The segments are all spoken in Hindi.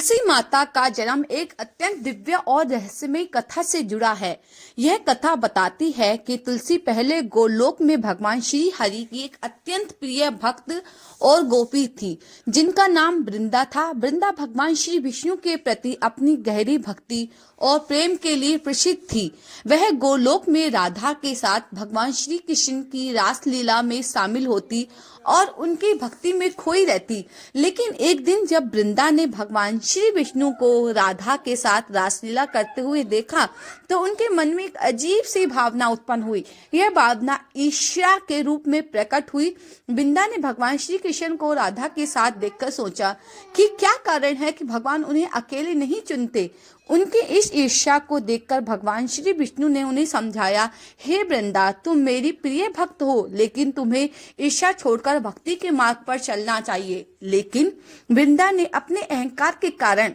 तुलसी माता का जन्म एक अत्यंत दिव्य और रहस्यमय कथा से जुड़ा है। यह कथा बताती है कि तुलसी पहले गोलोक में भगवान श्री हरि की एक अत्यंत प्रिय भक्त और गोपी थी, जिनका नाम वृंदा था। वृंदा भगवान श्री विष्णु के प्रति अपनी गहरी भक्ति और प्रेम के लिए प्रसिद्ध थी। वह गोलोक में राधा के साथ भगवान श्री कृष्ण की रासलीला में शामिल होती और उनकी भक्ति में खोई रहती। लेकिन एक दिन जब वृंदा ने भगवान श्री विष्णु को राधा के साथ रासलीला करते हुए देखा, तो उनके मन में एक अजीब सी भावना उत्पन्न हुई। यह भावना ईर्ष्या के रूप में प्रकट हुई। वृंदा ने भगवान श्री कृष्ण को राधा के साथ देखकर सोचा कि क्या कारण है कि भगवान उन्हें अकेले नहीं चुनते। उनकी इस ईर्ष्या को देखकर भगवान श्री विष्णु ने उन्हें समझाया, हे वृंदा, तुम मेरी प्रिय भक्त हो, लेकिन तुम्हें ईर्ष्या छोड़कर भक्ति के मार्ग पर चलना चाहिए। लेकिन वृंदा ने अपने अहंकार के कारण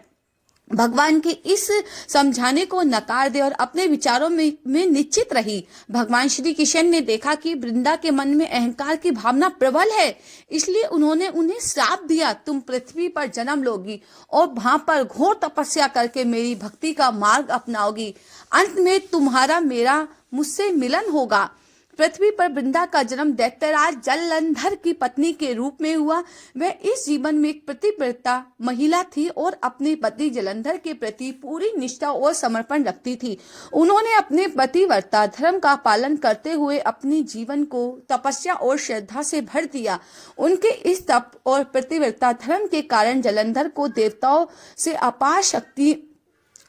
भगवान के इस समझाने को नकार दे और अपने विचारों में निश्चित रही। भगवान श्री कृष्ण ने देखा कि वृंदा के मन में अहंकार की भावना प्रबल है, इसलिए उन्होंने उन्हें श्राप दिया, तुम पृथ्वी पर जन्म लोगी और वहां पर घोर तपस्या करके मेरी भक्ति का मार्ग अपनाओगी। अंत में तुम्हारा मेरा मुझसे मिलन होगा। पृथ्वी पर वृंदा का जन्म दैत्यराज जलंधर की पत्नी के रूप में हुआ। वह इस जीवन में एक पतिव्रता महिला थी और अपने पति जलंधर के प्रति पूरी निष्ठा और समर्पण रखती थी। उन्होंने अपने पतिव्रता धर्म का पालन करते हुए अपने जीवन को तपस्या और श्रद्धा से भर दिया। उनके इस तप और पतिव्रता धर्म के कारण जलंधर को देवताओं से अपार शक्ति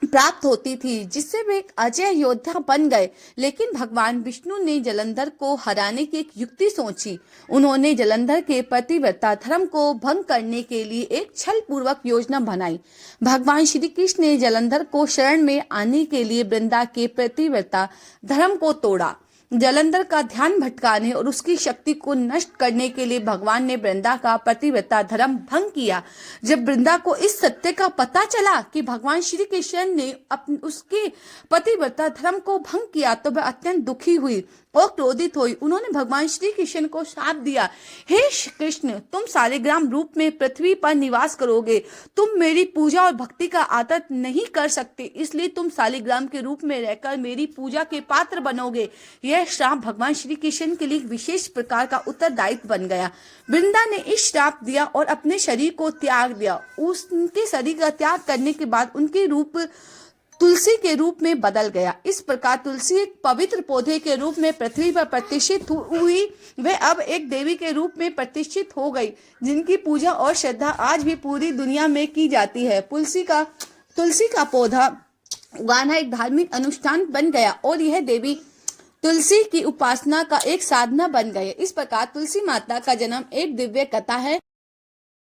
प्राप्त होती थी, जिससे वे एक अजय योद्धा बन गए। लेकिन भगवान विष्णु ने जलंधर को हराने की एक युक्ति सोची। उन्होंने जलंधर के पतिव्रता धर्म को भंग करने के लिए एक छल पूर्वक योजना बनाई। भगवान श्री कृष्ण ने जलंधर को शरण में आने के लिए वृंदा के पतिव्रता धर्म को तोड़ा। जलंधर का ध्यान भटकाने और उसकी शक्ति को नष्ट करने के लिए भगवान ने वृंदा का पतिव्रता धर्म भंग किया। जब वृंदा को इस सत्य का पता चला कि भगवान श्री कृष्ण ने उसके पतिव्रता धर्म को भंग किया, तो वह अत्यंत दुखी हुई और क्रोधित हुई। उन्होंने भगवान श्री कृष्ण को शाप दिया, हे कृष्ण, तुम सालिग्राम रूप में पृथ्वी पर निवास करोगे। तुम मेरी पूजा और भक्ति का आदर नहीं कर सकते, इसलिए तुम सालिग्राम के रूप में रहकर मेरी पूजा के पात्र बनोगे। यह श्राप भगवान श्री कृष्ण के लिए विशेष प्रकार का उत्तरदायित्व बन गया। वृंदा ने इस श्राप दिया और अपने शरीर को त्याग दिया। उनके शरीर का त्याग करने के बाद उनके रूप तुलसी के रूप में बदल गया। इस प्रकार तुलसी एक पवित्र पौधे के रूप में पृथ्वी पर प्रतिष्ठित हुई। वह अब एक देवी के रूप में प्रतिष्ठित हो गई, जिनकी पूजा और श्रद्धा आज भी पूरी दुनिया में की जाती है। तुलसी का पौधा उगाना एक धार्मिक अनुष्ठान बन गया और यह देवी तुलसी की उपासना का एक साधना बन गई। इस प्रकार तुलसी माता का जन्म एक दिव्य कथा है।